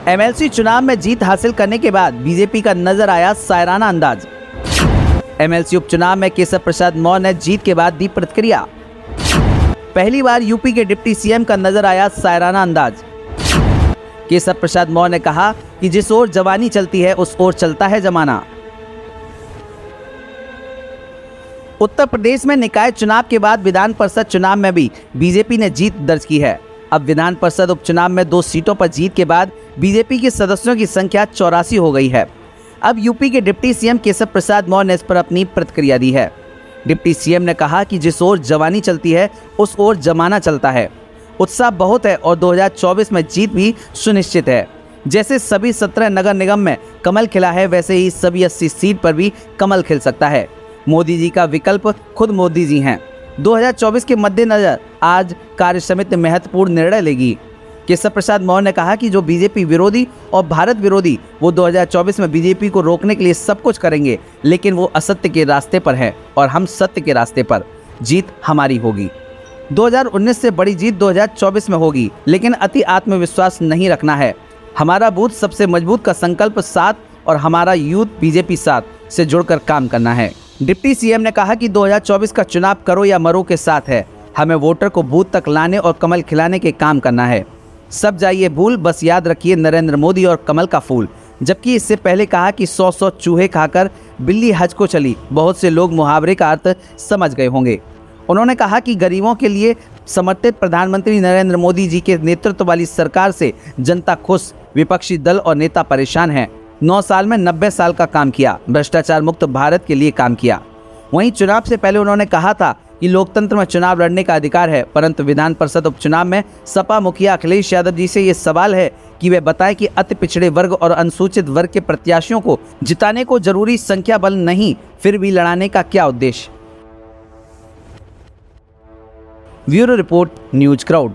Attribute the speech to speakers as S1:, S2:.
S1: MLC चुनाव में जीत हासिल करने के बाद बीजेपी का नजर आया शायराना अंदाज। एमएलसी उपचुनाव में केशव प्रसाद मौर्य ने जीत के बाद दी प्रतिक्रिया। पहली बार यूपी के डिप्टी सीएम का नजर आया शायराना अंदाज। केशव प्रसाद मौर्य ने कहा कि जिस ओर जवानी चलती है उस ओर चलता है जमाना। उत्तर प्रदेश में निकाय चुनाव के बाद विधान परिषद चुनाव में भी बीजेपी ने जीत दर्ज की है। अब विधान परिषद उपचुनाव में 2 सीटों पर जीत के बाद बीजेपी के सदस्यों की संख्या 84 हो गई है। अब यूपी के डिप्टी सीएम केशव प्रसाद मौर्य ने इस पर अपनी प्रतिक्रिया दी है। डिप्टी सीएम ने कहा कि जिस ओर जवानी चलती है उस ओर जमाना चलता है। उत्साह बहुत है और 2024 में जीत भी सुनिश्चित है। जैसे सभी 17 नगर निगम में कमल खिला है, वैसे ही सभी 80 सीट पर भी कमल खिल सकता है। मोदी जी का विकल्प खुद मोदी जी हैं। 2024 के मद्देनजर आज कार्य समिति महत्वपूर्ण निर्णय लेगी। केशव प्रसाद मौर्य ने कहा कि जो बीजेपी विरोधी और भारत विरोधी वो 2024 में बीजेपी को रोकने के लिए सब कुछ करेंगे, लेकिन वो असत्य के रास्ते पर है और हम सत्य के रास्ते पर। जीत हमारी होगी। 2019 से बड़ी जीत 2024 में होगी, लेकिन अति आत्मविश्वास नहीं रखना है। हमारा बूथ सबसे मजबूत का संकल्प साथ और हमारा यूथ बीजेपी साथ से जुड़कर काम करना है। डिप्टी सीएम ने कहा कि 2024 का चुनाव करो या मरो के साथ है। हमें वोटर को बूथ तक लाने और कमल खिलाने के काम करना है। सब जाइए भूल, बस याद रखिए नरेंद्र मोदी और कमल का फूल। जबकि इससे पहले कहा कि 100 चूहे खाकर बिल्ली हज को चली। बहुत से लोग मुहावरे का अर्थ समझ गए होंगे। उन्होंने कहा कि गरीबों के लिए समर्पित प्रधानमंत्री नरेंद्र मोदी जी के नेतृत्व वाली सरकार से जनता खुश, विपक्षी दल और नेता परेशान हैं। 9 साल में 90 साल का काम किया, भ्रष्टाचार मुक्त भारत के लिए काम किया। वहीं चुनाव से पहले उन्होंने कहा था कि लोकतंत्र में चुनाव लड़ने का अधिकार है, परंतु विधान परिषद उपचुनाव में सपा मुखिया अखिलेश यादव जी से ये सवाल है कि वे बताएं कि अति पिछड़े वर्ग और अनुसूचित वर्ग के प्रत्याशियों को जिताने को जरूरी संख्या बल नहीं, फिर भी लड़ाने का क्या उद्देश्य। Bureau report, news crowd.